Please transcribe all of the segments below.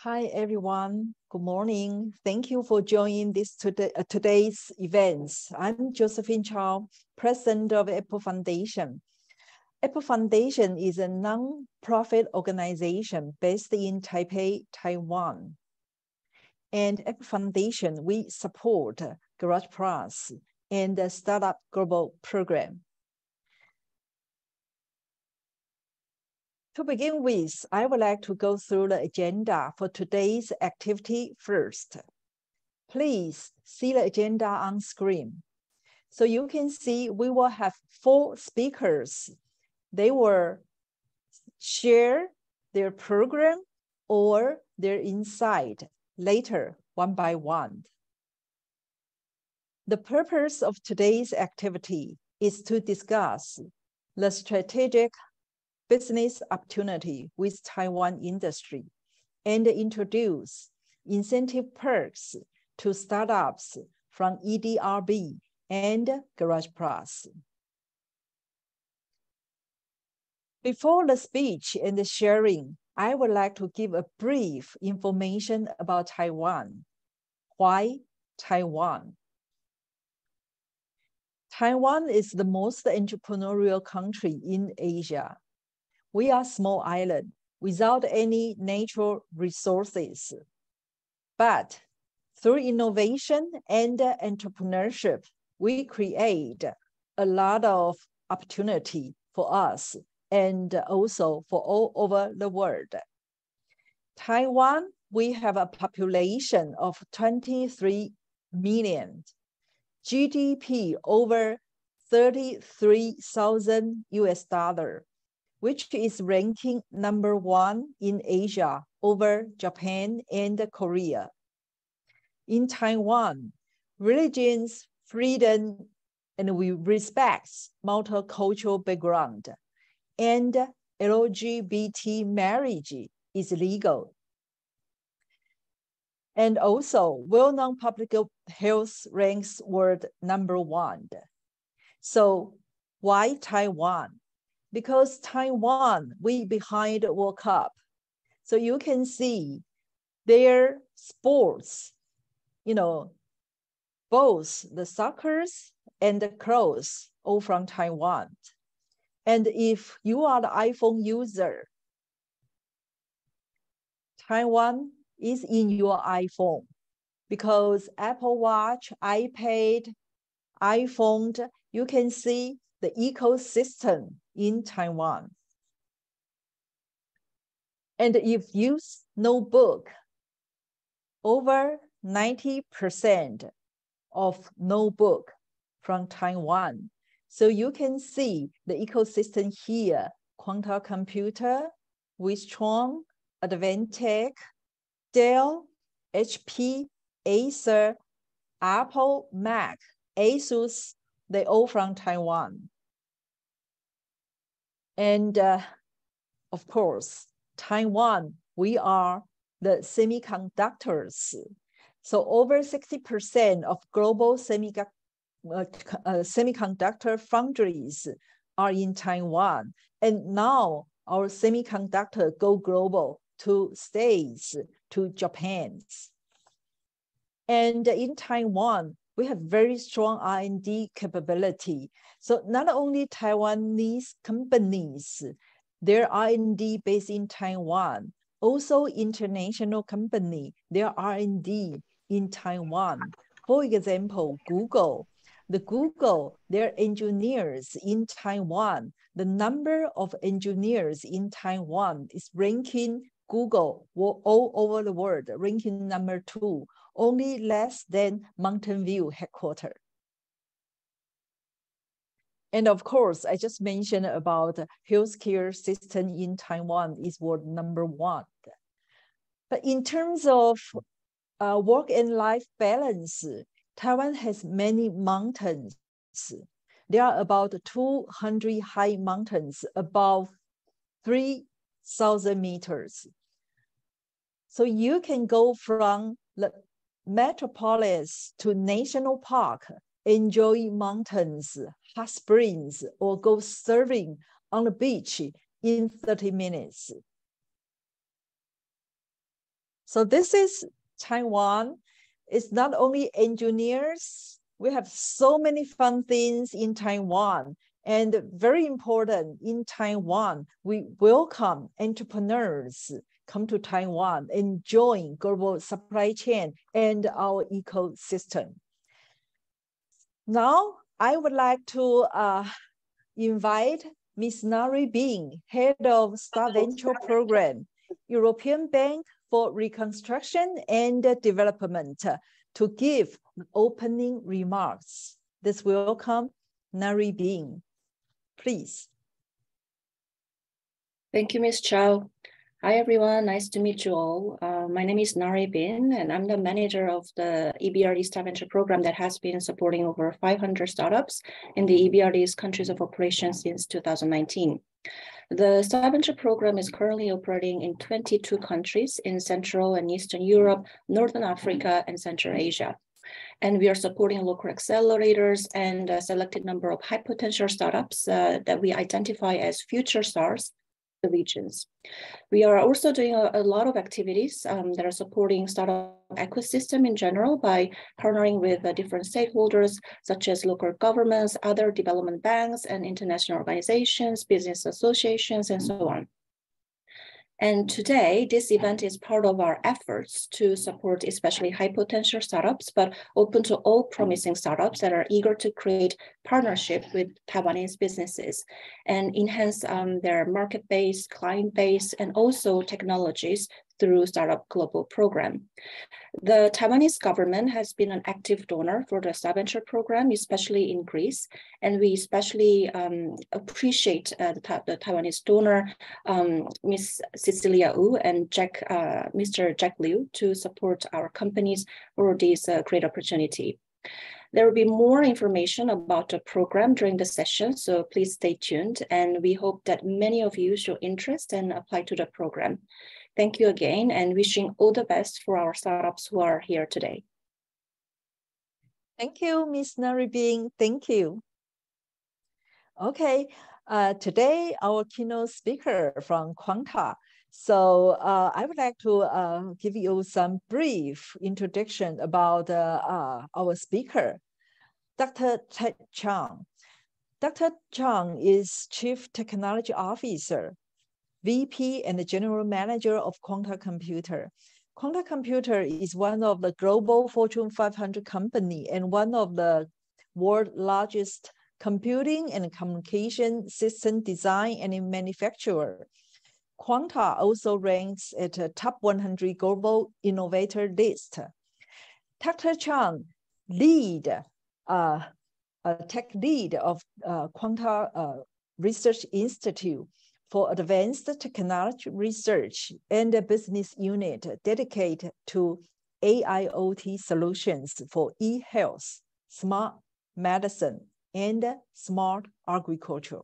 Hi, everyone. Good morning. Thank you for joining today's events. I'm Josephine Chao, President of Apple Foundation. Apple Foundation is a non-profit organization based in Taipei, Taiwan. And Apple Foundation, we support Garage Plus and the Startup Global Program. To begin with, I would like to go through the agenda for today's activity first. Please see the agenda on screen. So you can see we will have 4 speakers. They will share their program or their insight later, one by one. The purpose of today's activity is to discuss the strategic business opportunity with Taiwan industry and introduce incentive perks to startups from EBRD and Garage Plus. Before the speech and the sharing, I would like to give a brief information about Taiwan. Why Taiwan? Taiwan is the most entrepreneurial country in Asia. We are a small island without any natural resources. But through innovation and entrepreneurship, we create a lot of opportunity for us and also for all over the world. Taiwan, we have a population of 23 million, GDP over 33,000 US$, which is ranking #1 in Asia over Japan and Korea. In Taiwan, religion's freedom and we respect multicultural background, and LGBT marriage is legal. And also, well-known public health ranks world #1. So why Taiwan? Because Taiwan, we behind the World Cup. So you can see their sports, both the soccer and the cross, all from Taiwan. And if you are the iPhone user, Taiwan is in your iPhone because Apple Watch, iPad, iPhone, you can see the ecosystem in Taiwan. And if you use notebook, over 90% of notebook from Taiwan. So you can see the ecosystem here, Quanta Computer, Chang, Advantech, Dell, HP, Acer, Apple, Mac, Asus, they all from Taiwan. And of course, Taiwan, we are the semiconductors. So over 60% of global semiconductor foundries are in Taiwan. And now our semiconductor go global to States, to Japan. And in Taiwan, we have very strong R&D capability. So not only Taiwanese companies, their R&D based in Taiwan, also international company, their R&D in Taiwan. For example, Google, their engineers in Taiwan, the number of engineers in Taiwan is ranking Google all over the world, ranking #2, only less than Mountain View headquarters. And of course, I just mentioned about the healthcare system in Taiwan is world #1. But in terms of work and life balance, Taiwan has many mountains. There are about 200 high mountains above 3,000 meters. So you can go from the metropolis to national park, enjoy mountains, hot springs, or go surfing on the beach in 30 minutes. So this is Taiwan. It's not only engineers. We have so many fun things in Taiwan. And very important, in Taiwan, we welcome entrepreneurs come to Taiwan and join global supply chain and our ecosystem. Now, I would like to invite Ms. Nari Bing, head of StarVenture program, European Bank for Reconstruction and Development, to give opening remarks. Let's welcome Nari Bing, please. Thank you, Ms. Chao. Hi, everyone. Nice to meet you all. My name is Nari Bin, and I'm the manager of the EBRD StarVenture program that has been supporting over 500 startups in the EBRD's countries of operation since 2019. The StarVenture program is currently operating in 22 countries in Central and Eastern Europe, Northern Africa, and Central Asia. And we are supporting local accelerators and a selected number of high potential startups that we identify as future stars in the regions. We are also doing a lot of activities that are supporting startup ecosystem in general by partnering with different stakeholders, such as local governments, other development banks, and international organizations, business associations, and so on. And today, this event is part of our efforts to support especially high potential startups, but open to all promising startups that are eager to create partnership with Taiwanese businesses and enhance their market base, client base, and also technologies through Startup Global program. The Taiwanese government has been an active donor for the StarVenture program, especially in Greece, and we especially appreciate the Taiwanese donor, Ms. Cecilia Wu and Mr. Jack Liu, to support our companies for this great opportunity. There will be more information about the program during the session, so please stay tuned, and we hope that many of you show interest and apply to the program. Thank you again, and wishing all the best for our startups who are here today. Thank you, Ms. Nari Bing. Thank you. Okay, today our keynote speaker from Quanta. So I would like to give you some brief introduction about our speaker, Dr. Chang. Dr. Chang is Chief Technology Officer, VP and the General Manager of Quanta Computer. Quanta Computer is one of the global Fortune 500 company and one of the world's largest computing and communication system design and manufacturer. Quanta also ranks at the top 100 global innovator list. Dr. Chang tech lead of Quanta Research Institute for Advanced Technology Research and a business unit dedicated to AIoT solutions for e-health, smart medicine, and smart agriculture.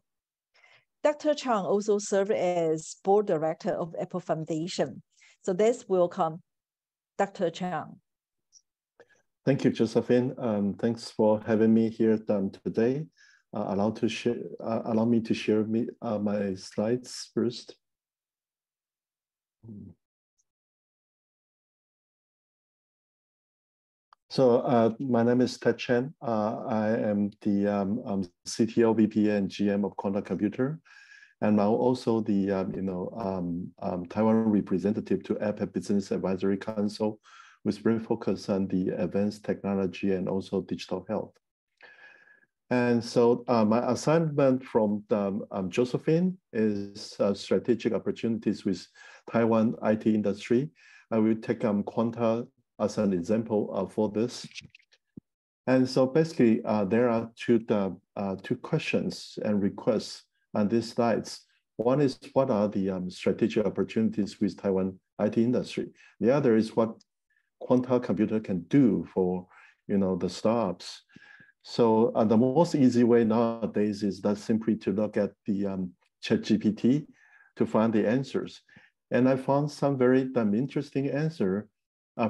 Dr. Chang also served as board director of Apple Foundation. So let's welcome Dr. Chang. Thank you, Josephine. Thanks for having me here today. Allow me to share my slides first. So my name is Ted Chen. I am the CTO, VP, and GM of Quanta Computer, and I'm also the Taiwan representative to APEC Business Advisory Council, with great focus on the advanced technology and also digital health. And so my assignment from Josephine is strategic opportunities with Taiwan IT industry. I will take Quanta as an example for this. And so basically, there are two questions and requests on these slides. One is, what are the strategic opportunities with Taiwan IT industry? The other is what Quanta Computer can do for the startups. So the most easy way nowadays is that simply to look at the ChatGPT to find the answers. And I found some very interesting answer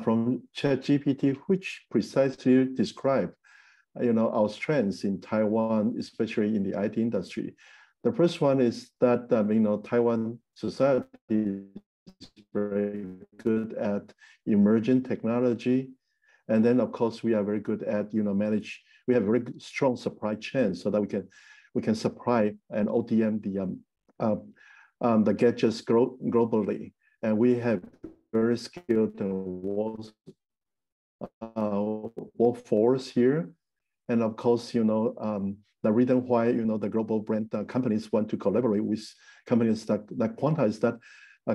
from ChatGPT, which precisely describe our strengths in Taiwan, especially in the IT industry. The first one is that Taiwan society is very good at emerging technology. And then, of course, we are very good at, we have very strong supply chain so that we can supply and ODM the gadgets globally. And we have very skilled workforce here. And of course, the reason why, the global brand companies want to collaborate with companies like Quanta is that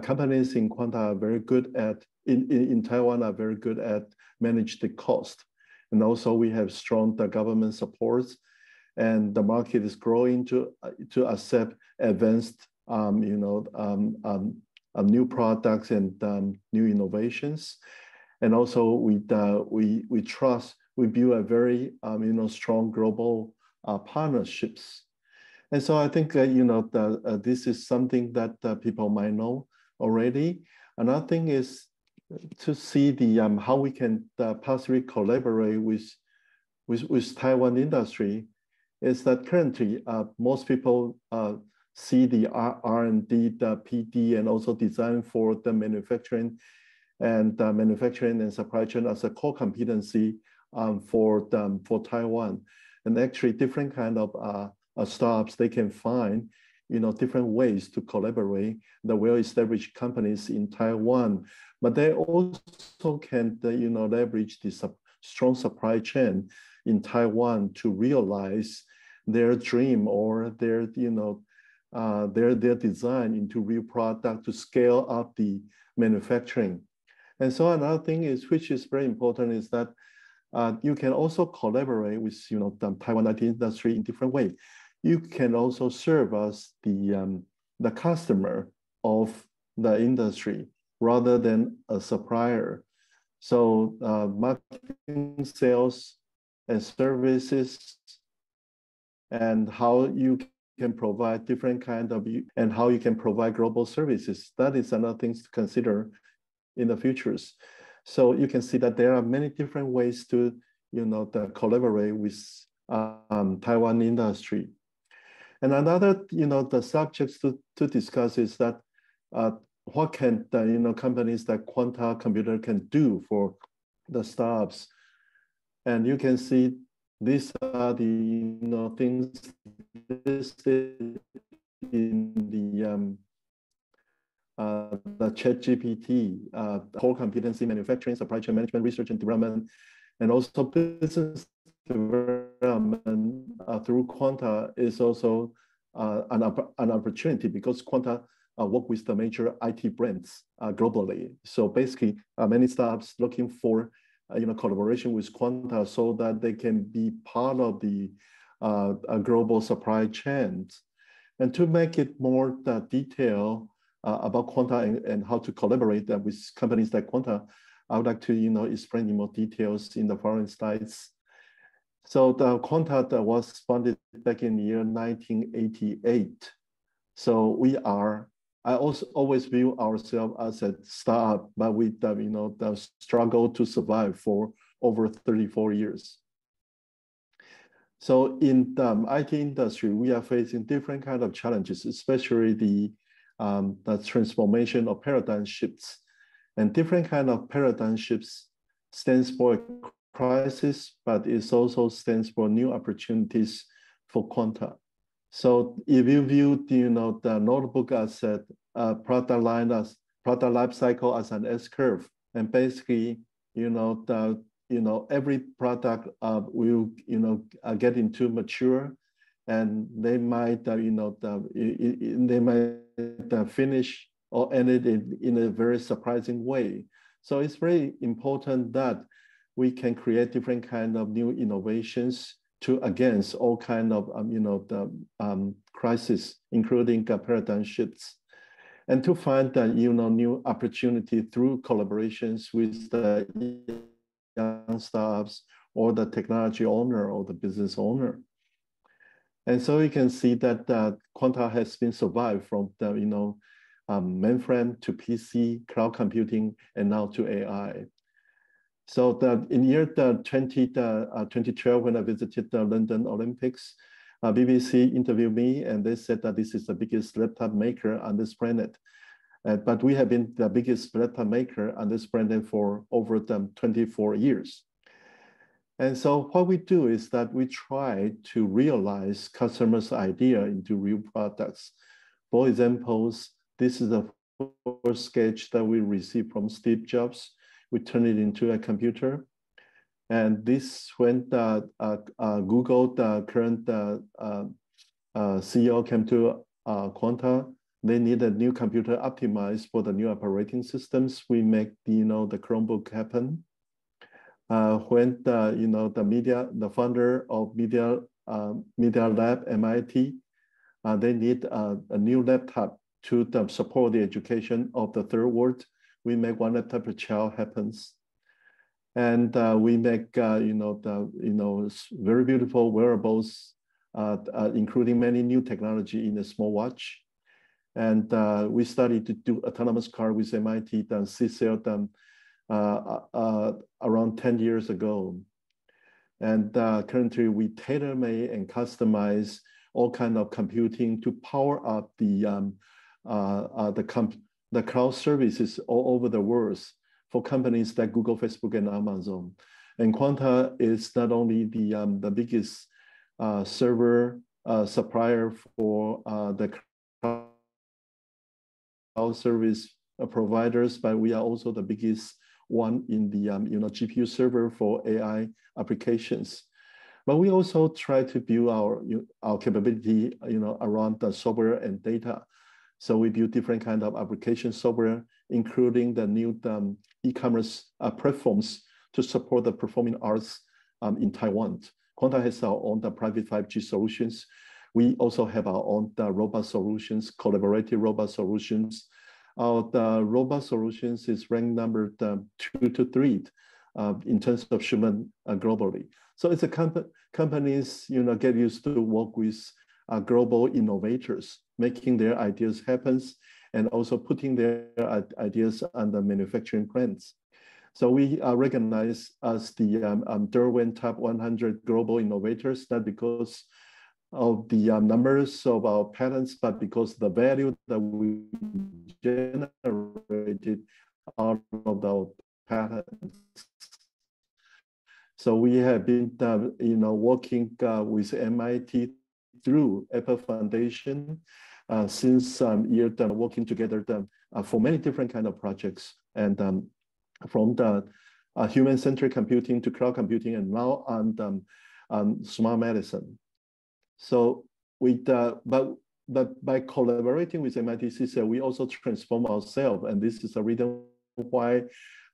companies in Quanta are very good at, in Taiwan are very good at manage the cost. And also we have strong government supports, and the market is growing to accept advanced, new products and new innovations. And also we build a very, strong global partnerships. And so I think, this is something that people might know already. Another thing is to see how we can possibly collaborate with Taiwan industry. Is that currently most people see the R&D, the PD, and also design for the manufacturing and supply chain as a core competency for Taiwan. And actually different kind of startups, they can find, different ways to collaborate the well-established companies in Taiwan, but they also can, leverage the strong supply chain in Taiwan to realize their dream or their design into real product to scale up the manufacturing. And so another thing is, which is very important, is that you can also collaborate with, the Taiwan IT industry in different ways. You can also serve as the customer of the industry rather than a supplier. So marketing, sales, and services, and how you can provide different kind of, and how you can provide global services. That is another thing to consider in the futures. So you can see that there are many different ways to, collaborate with Taiwan industry. And another, the subjects to discuss is that what can the, companies like Quanta Computer can do for the startups. And you can see these are the, things listed in the ChatGPT, core competency, manufacturing, supply chain management, research and development, and also business development through Quanta is also an opportunity, because Quanta work with the major IT brands globally. So basically, many startups looking for collaboration with Quanta so that they can be part of the global supply chains. And to make it more detailed about Quanta and how to collaborate with companies like Quanta, I would like to explain in more details in the following slides. So the Quanta was founded back in the year 1988. So I also always view ourselves as a startup, but we the struggle to survive for over 34 years. So in the IT industry, we are facing different kind of challenges, especially the transformation of paradigm shifts. And different kind of paradigm shifts stands for a crisis, but it also stands for new opportunities for Quanta. So if you view the notebook as a product life cycle as an S-curve, and basically every product will get into mature, and they might finish or end it in a very surprising way. So it's very important that we can create different kind of new innovations to against all kind of crisis, including paradigm shifts, and to find that new opportunity through collaborations with the young startups or the technology owner or the business owner. And so you can see that Quanta has been survived from the mainframe to PC, cloud computing, and now to AI. So in year 2012, when I visited the London Olympics, BBC interviewed me, and they said that this is the biggest laptop maker on this planet. But we have been the biggest laptop maker on this brand for over 24 years. And so what we do is that we try to realize customers' idea into real products. For example, this is the first sketch that we received from Steve Jobs. We turned it into a computer. And this when Google, the current CEO came to Quanta, they need a new computer optimized for the new operating systems. We make the Chromebook happen. When the founder of Media Lab MIT, they need a new laptop to support the education of the third world. We make one laptop per child happens, and we make very beautiful wearables, including many new technology in a small watch. And we started to do autonomous car with MIT and CCL around 10 years ago. And currently we tailor-made and customize all kind of computing to power up the cloud services all over the world for companies like Google, Facebook, and Amazon. And Quanta is not only the biggest server supplier for the cloud service providers, but we are also the biggest one in the GPU server for AI applications. But we also try to build our capability around the software and data. So we build different kind of application software, including the new e-commerce platforms to support the performing arts in Taiwan. Quanta has our own private 5G solutions. We also have our own robot solutions, collaborative robot solutions. The robot solutions is ranked number 2 to 3 in terms of shipment globally. So it's a companies get used to work with global innovators, making their ideas happen, and also putting their ideas on the manufacturing plants. So we are recognized as the Derwent Top 100 Global Innovators, not because of the numbers of our patents, but because the value that we generated out of our patents. So we have been working with MIT through Apple Foundation since year working together for many different kind of projects, and from the human-centered computing to cloud computing, and now on smart medicine. So but by collaborating with MIT CSL, we also transform ourselves, and this is the reason why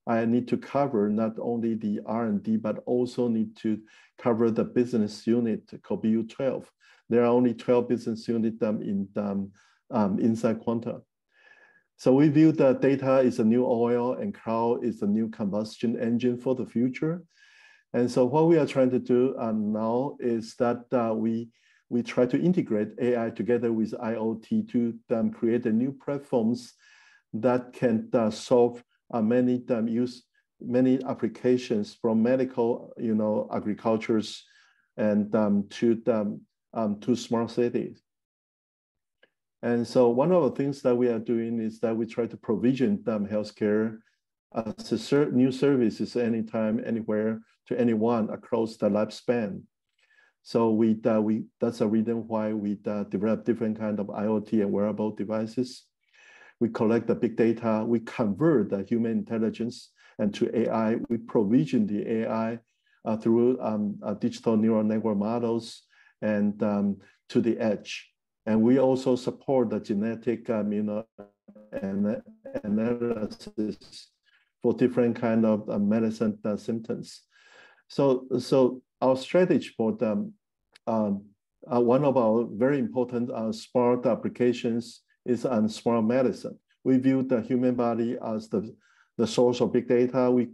I need to cover not only the R&D, but also need to cover the business unit called BU12. There are only 12 business units inside Quanta. So we view that data is a new oil and cloud is a new combustion engine for the future. And so what we are trying to do now is that we try to integrate AI together with IoT to create a new platforms that can solve many applications from medical, agricultures, and to smart cities. And so one of the things that we are doing is that we try to provision healthcare as new services anytime, anywhere, to anyone across the lifespan. So that's a reason why we develop different kind of IoT and wearable devices. We collect the big data, we convert the human intelligence into AI, we provision the AI through digital neural network models and to the edge. And we also support the genetic analysis for different kind of medicine symptoms. So our strategy for one of our very important smart applications is on smart medicine. We view the human body as the source of big data. We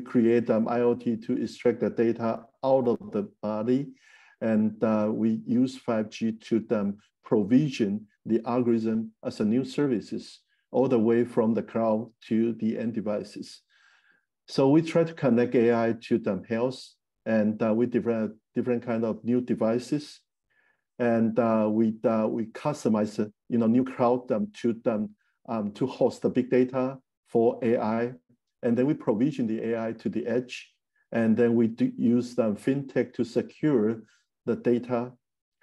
create IoT to extract the data out of the body, and we use 5G to provision the algorithm as a new services all the way from the cloud to the end devices. So we try to connect AI to health, and we develop different kind of new devices, and we customize new cloud to to host the big data for AI. And then we provision the AI to the edge. And then we use fintech to secure the data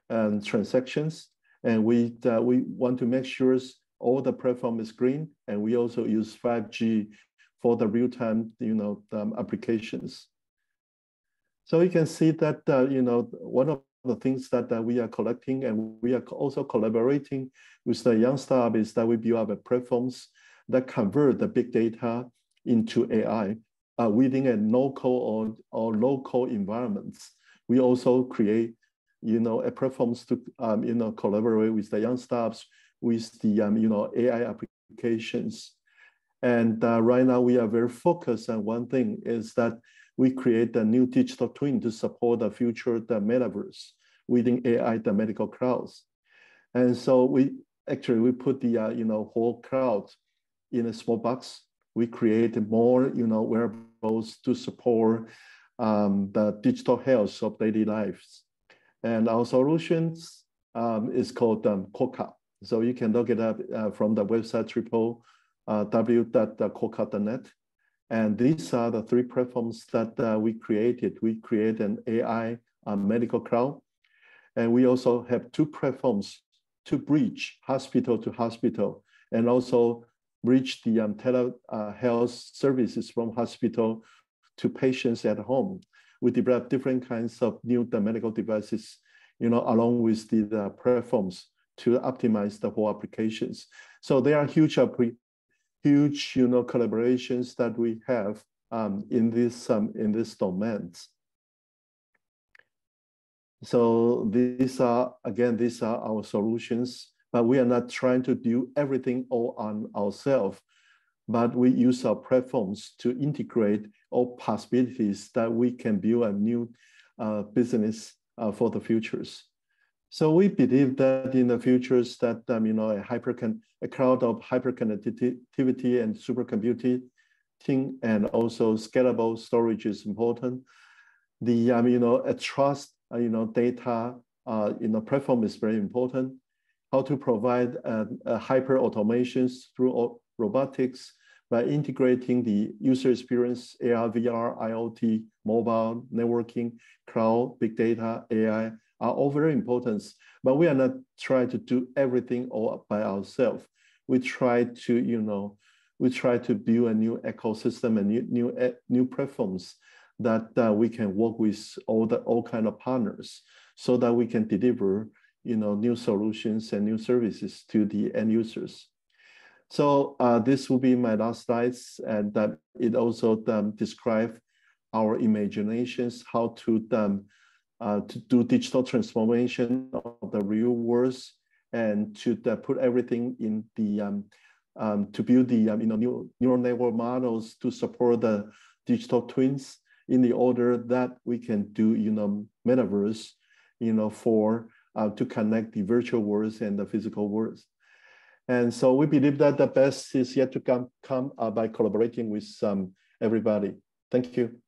and transactions. And we want to make sure all the platform is green. And we also use 5G for the real-time, applications. So you can see that, one of the things that we are collecting, and we are also collaborating with the young startup, is that we build up platforms that convert the big data into AI within a no-code or low-code environments. We also create, a platforms to, collaborate with the young startups with the, AI applications. And right now we are very focused on one thing, is that we create a new digital twin to support the future, the metaverse within AI, the medical clouds. And so we put the, whole cloud in a small box. We create more, wearables to support the digital health of daily lives. And our solutions is called Quokka. So you can look it up from the website www.quokka.net. And these are the 3 platforms that we created. We create an AI medical cloud. And we also have 2 platforms to bridge hospital to hospital, and also bridge the telehealth services from hospital to patients at home. We develop different kinds of new medical devices, along with the platforms to optimize the whole applications. So there are huge, collaborations that we have in this domains. So these are our solutions, but we are not trying to do everything all on ourselves, but we use our platforms to integrate all possibilities that we can build a new business for the futures. So we believe that in the futures that a cloud of hyperconnectivity and supercomputing and also scalable storage is important. The a trust data platform is very important. How to provide hyper automations through robotics by integrating the user experience, AR, VR, IoT, mobile, networking, cloud, big data, AI are all very important. But we are not trying to do everything all by ourselves. We try to, build a new ecosystem and new platforms that we can work with all kind of partners, so that we can deliver, new solutions and new services to the end users. So this will be my last slides, and that it also describes our imaginations, how to do digital transformation of the real world, and to put everything in the to build the new neural network models to support the digital twins in the order that we can do metaverse, for to connect the virtual worlds and the physical worlds. And so we believe that the best is yet to come by collaborating with everybody. Thank you.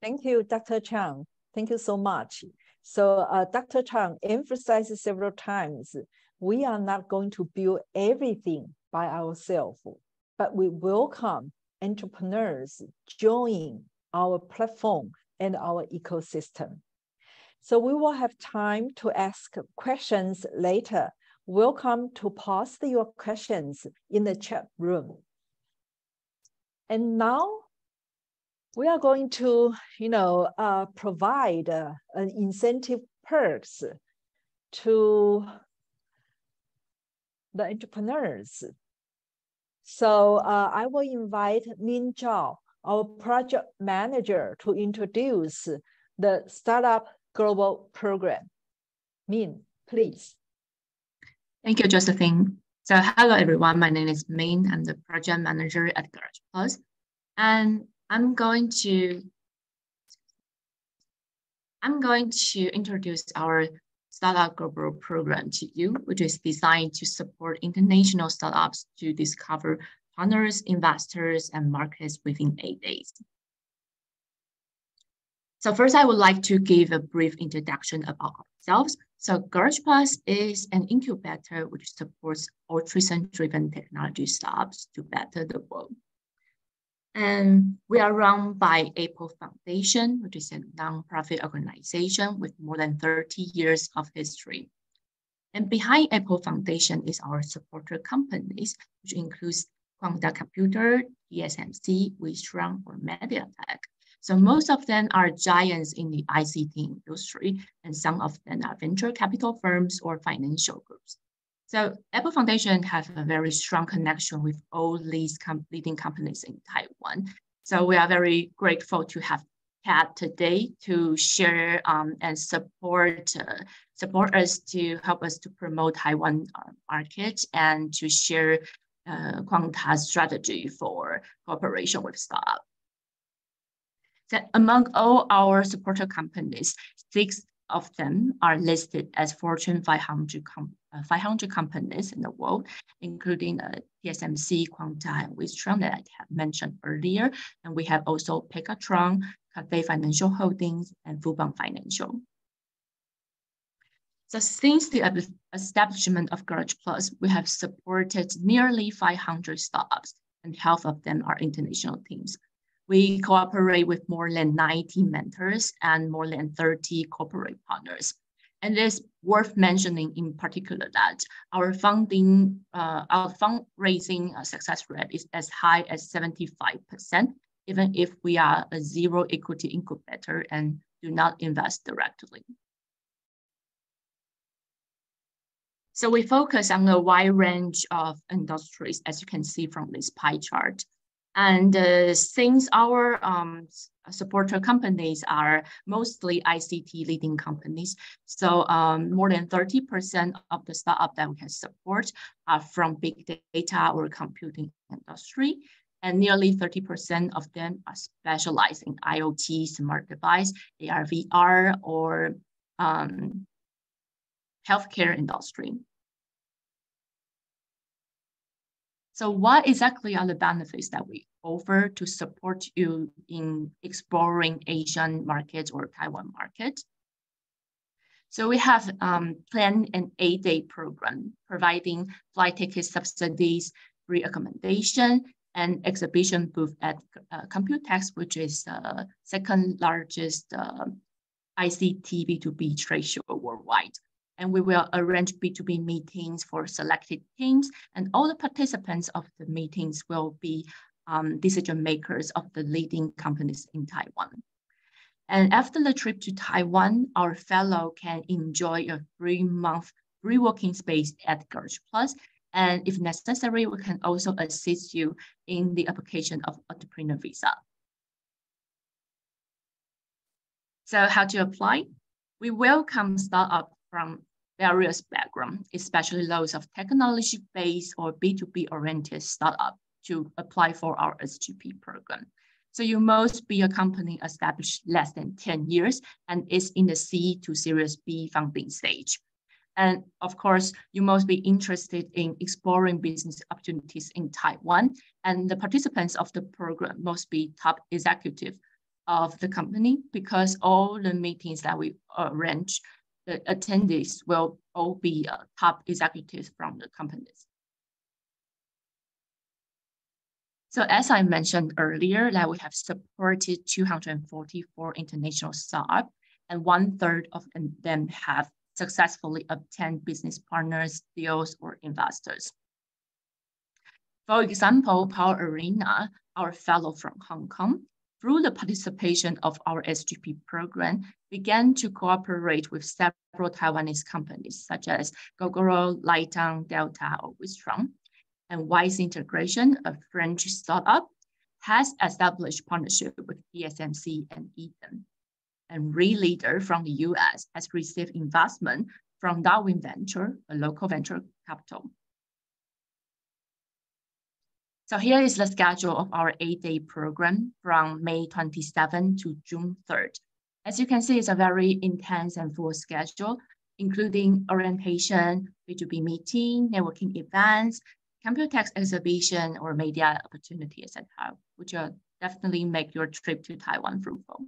Thank you, Dr. Chang. Thank you so much. So Dr. Chang emphasized several times, we are not going to build everything by ourselves, but we welcome entrepreneurs join our platform and our ecosystem. So we will have time to ask questions later. Welcome to post your questions in the chat room. And now we are going to, provide an incentive perks to the entrepreneurs. So I will invite Min Chao, our project manager, to introduce the Startup Global Program. Min, please. Thank you, Josephine. So hello, everyone. My name is Min. I'm the project manager at Garage Plus. And I'm going to introduce our Startup Global Program to you, which is designed to support international startups to discover partners, investors, and markets within 8 days. So first, I would like to give a brief introduction about ourselves. So Garage Plus is an incubator which supports ultrasound-driven technology startups to better the world. And we are run by Apple Foundation, which is a nonprofit organization with more than 30 years of history. And behind Apple Foundation is our supporter companies, which includes Quanta Computer, TSMC, Vaes, or MediaTek. So most of them are giants in the ICT industry, and some of them are venture capital firms or financial groups. So Apple Foundation has a very strong connection with all these leading companies in Taiwan. So we are very grateful to have Kat today to share and support us to help us to promote Taiwan market and to share Quanta's strategy for cooperation with startups. So among all our supporter companies, 6 of them are listed as Fortune 500 companies in the world, including TSMC, Quanta, and Vaes that I have mentioned earlier. And we have also Pegatron, Cathay Financial Holdings, and Fubon Financial. So since the establishment of Garage Plus, we have supported nearly 500 startups, and half of them are international teams. We cooperate with more than 90 mentors and more than 30 corporate partners. And it's worth mentioning in particular that our fundraising success rate is as high as 75%, even if we are a zero equity incubator and do not invest directly. So we focus on a wide range of industries, as you can see from this pie chart. And since our supporter companies are mostly ICT leading companies, so more than 30% of the startup that we can support are from big data or computing industry. And nearly 30% of them are specialized in IoT, smart device, AR, VR, or healthcare industry. So what exactly are the benefits that we offer to support you in exploring Asian markets or Taiwan market? So we have planned an 8-day program providing flight ticket subsidies, free accommodation, and exhibition booth at Computex, which is the second largest ICT B2B trade show worldwide. And we will arrange B2B meetings for selected teams, and all the participants of the meetings will be decision makers of the leading companies in Taiwan. And after the trip to Taiwan, our fellow can enjoy a 3-month free working space at Garage Plus. And if necessary, we can also assist you in the application of entrepreneur visa. So how to apply? We welcome startups from various backgrounds, especially those of technology-based or B2B-oriented startup to apply for our SGP program. So you must be a company established less than 10 years and is in the C to Series B funding stage. And of course, you must be interested in exploring business opportunities in Taiwan. And the participants of the program must be top executive of the company, because all the meetings that we arrange, the attendees will all be top executives from the companies. So as I mentioned earlier, that we have supported 244 international startups, and 1/3 of them have successfully obtained business partners, deals, or investors. For example, Power Arena, our fellow from Hong Kong, through the participation of our SGP program, began to cooperate with several Taiwanese companies, such as Gogoro, Lightang, Delta, or Vaes. And Vaes Integration, a French startup, has established partnership with TSMC and Eden. And Leader from the US has received investment from Darwin Venture, a local venture capital. So here is the schedule of our 8-day program from May 27 to June 3rd. As you can see, it's a very intense and full schedule, including orientation, B2B meeting, networking events, Computex exhibition, or media opportunity, etc., which will definitely make your trip to Taiwan fruitful.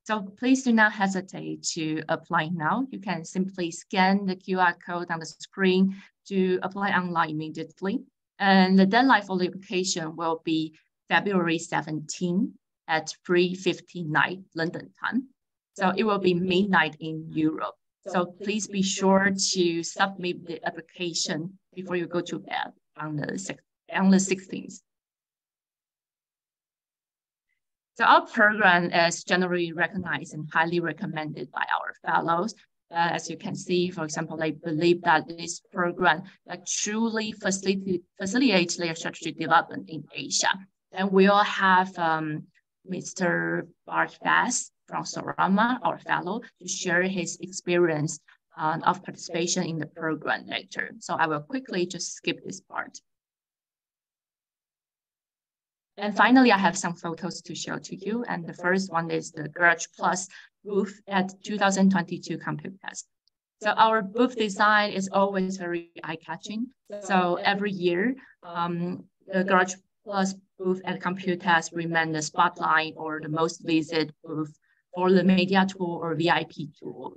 So please do not hesitate to apply now. You can simply scan the QR code on the screen to apply online immediately. And the deadline for the application will be February 17 at 3:59 London time. So it will be midnight in Europe. So please be sure to submit the application before you go to bed on the 16th. So our program is generally recognized and highly recommended by our fellows. As you can see, for example, they believe that this program truly facilitates their strategic development in Asia. And we all have Mr. Bart Vaes from Sorama, our fellow, to share his experience of participation in the program later. So I will quickly just skip this part. And finally, I have some photos to show to you. And the first one is the Garage Plus booth at 2022 ComputeCast. So our booth design is always very eye-catching. So every year, the Garage Plus booth at ComputeCast remain the spotlight or the most visited booth for the media tour or VIP tour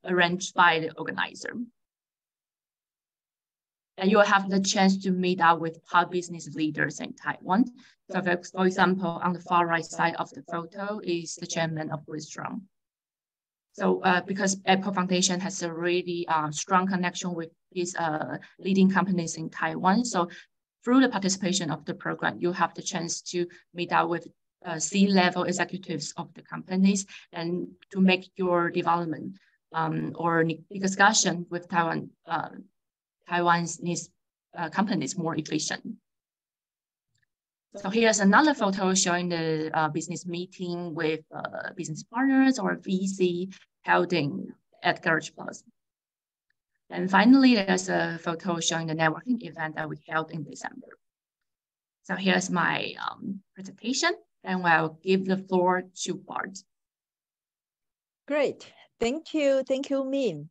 arranged by the organizer. And you will have the chance to meet up with top business leaders in Taiwan. So for example, on the far right side of the photo is the chairman of Reconstruction. So because Apple Foundation has a really strong connection with these leading companies in Taiwan. So through the participation of the program, you have the chance to meet up with C-level executives of the companies and to make your development or discussion with Taiwan's companies more efficient. So here's another photo showing the business meeting with business partners or VC held at Garage Plus. And finally, there's a photo showing the networking event that we held in December. So here's my presentation, and I'll give the floor to Bart. Great, thank you, Min.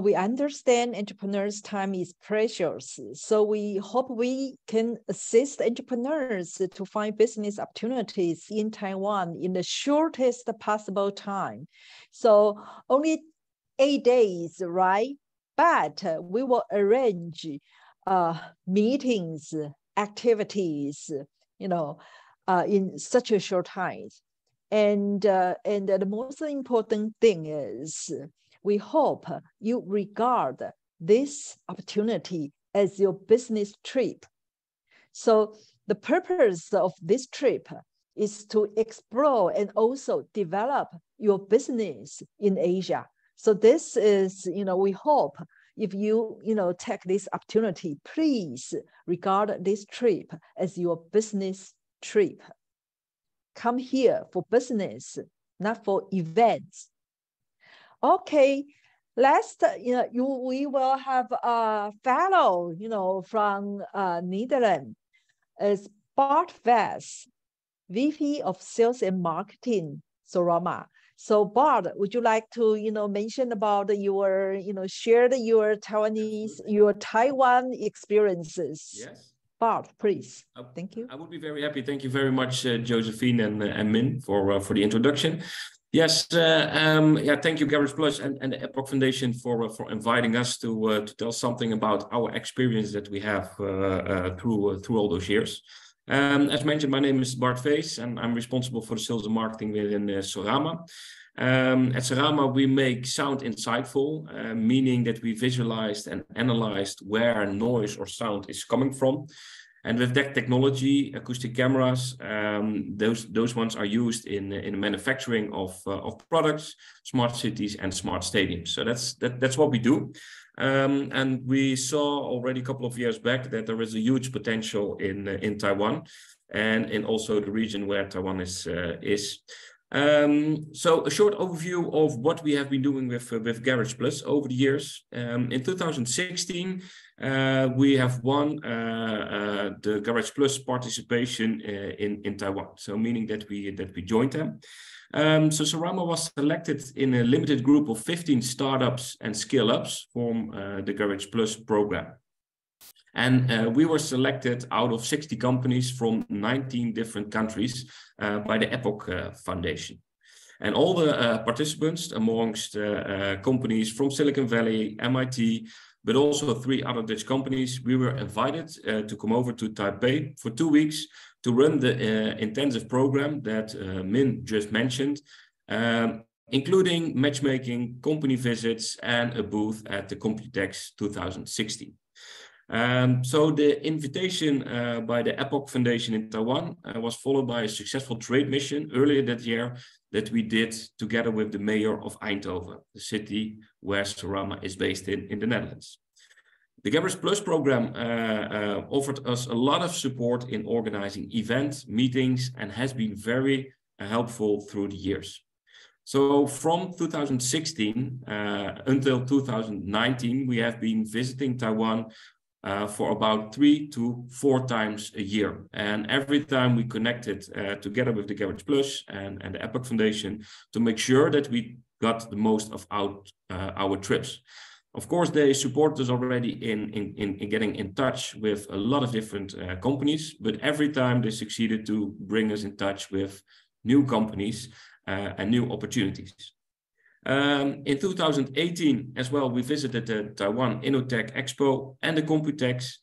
We understand entrepreneurs' time is precious, so we hope we can assist entrepreneurs to find business opportunities in Taiwan in the shortest possible time. So only 8 days, right? But we will arrange meetings, activities, in such a short time. And the most important thing is, we hope you regard this opportunity as your business trip. So the purpose of this trip is to explore and also develop your business in Asia. So this is, we hope if you, take this opportunity, please regard this trip as your business trip. Come here for business, not for events. Okay, last, we will have a fellow, from Netherlands, is Bart Vaes, VP of Sales and Marketing, Sorama. So Bart, would you like to, mention about your, share your Taiwan experiences? Yes. Bart, please. Thank you. I would be very happy. Thank you very much, Josephine and Min, for the introduction. Yes, thank you, Garage Plus and the Epoch Foundation for inviting us to tell something about our experience that we have through all those years. As mentioned, my name is Bart Vaes, and I'm responsible for the sales and marketing within Sorama. At Sorama, we make sound insightful, meaning that we visualized and analyzed where noise or sound is coming from. And with that technology, acoustic cameras, those ones are used in the manufacturing of products, smart cities, and smart stadiums. So that's what we do. And we saw already a couple of years back that there is a huge potential in Taiwan and in also the region where Taiwan is. So a short overview of what we have been doing with Garage Plus over the years. In 2016, we have won the Garage Plus participation in Taiwan. So meaning that we joined them. So Sorama was selected in a limited group of 15 startups and scale-ups from the Garage Plus program. And we were selected out of 60 companies from 19 different countries by the Epoch Foundation. And all the participants amongst companies from Silicon Valley, MIT, but also 3 other Dutch companies, we were invited to come over to Taipei for 2 weeks to run the intensive program that Min just mentioned, including matchmaking, company visits, and a booth at the Computex 2016. So the invitation by the Epoch Foundation in Taiwan was followed by a successful trade mission earlier that year that we did together with the mayor of Eindhoven, the city where Sorama is based in the Netherlands. The Gabbers Plus program offered us a lot of support in organizing events, meetings, and has been very helpful through the years. So from 2016 until 2019, we have been visiting Taiwan for about 3 to 4 times a year. And every time we connected together with the Gabbers Plus and the Epoch Foundation to make sure that we got the most of our trips. Of course, they supported us already in getting in touch with a lot of different companies, but every time they succeeded to bring us in touch with new companies and new opportunities. In 2018 as well, we visited the Taiwan InnoTech Expo and the Computex,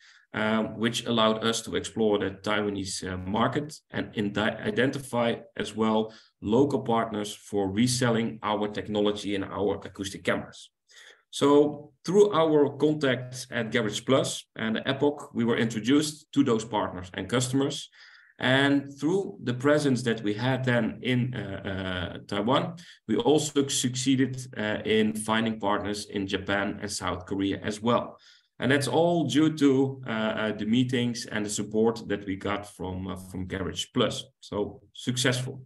which allowed us to explore the Taiwanese market and identify as well local partners for reselling our technology and our acoustic cameras. So through our contacts at Gabbers Plus and Epoch, we were introduced to those partners and customers. And through the presence that we had then in Taiwan, we also succeeded in finding partners in Japan and South Korea as well. And that's all due to the meetings and the support that we got from Gabbers Plus. So successful.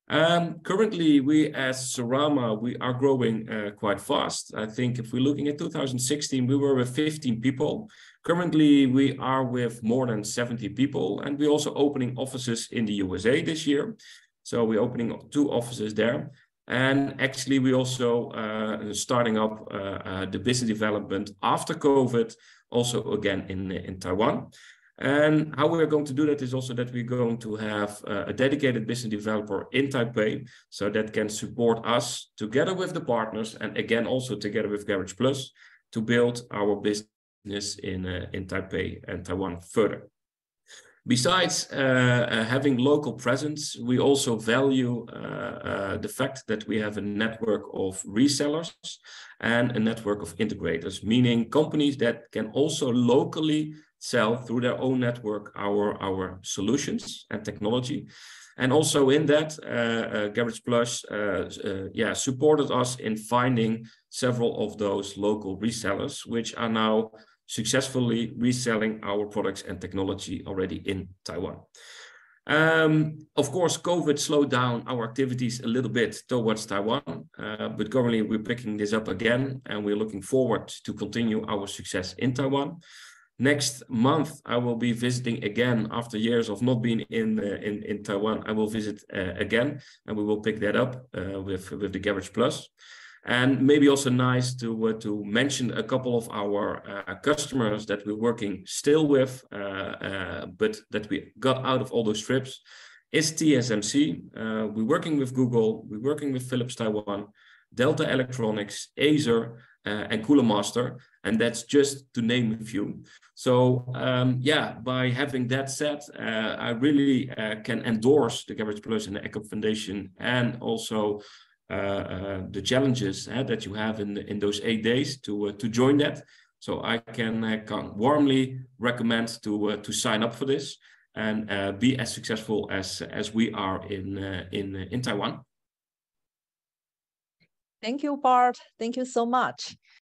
Currently, we as Sorama, we are growing quite fast. I think if we're looking at 2016, we were with 15 people. Currently, we are with more than 70 people, and we're also opening offices in the USA this year. So we're opening 2 offices there. And actually, we also starting up the business development after COVID, also again in Taiwan. And how we're going to do that is also that we're going to have a dedicated business developer in Taipei, so that can support us together with the partners and again also together with Gabbers Plus to build our business in Taipei and Taiwan further. Besides having local presence, we also value the fact that we have a network of resellers and a network of integrators, meaning companies that can also locally sell through their own network our solutions and technology. And also in that, Gabbers Plus supported us in finding several of those local resellers, which are now successfully reselling our products and technology already in Taiwan. Of course, COVID slowed down our activities a little bit towards Taiwan, but currently we're picking this up again, and we're looking forward to continue our success in Taiwan. Next month, I will be visiting again after years of not being in Taiwan. I will visit again, and we will pick that up with the Gabbers Plus. And maybe also nice to mention a couple of our customers that we're working still with, but that we got out of all those trips, is TSMC. We're working with Google, we're working with Philips Taiwan, Delta Electronics, Acer, and Cooler Master, and that's just to name a few. So by having that said, I really can endorse the Gabbers Plus and the Epoch Foundation, and also the challenges that you have in those 8 days to join that. So I can warmly recommend to sign up for this and be as successful as we are in Taiwan. Thank you, Bart. Thank you so much.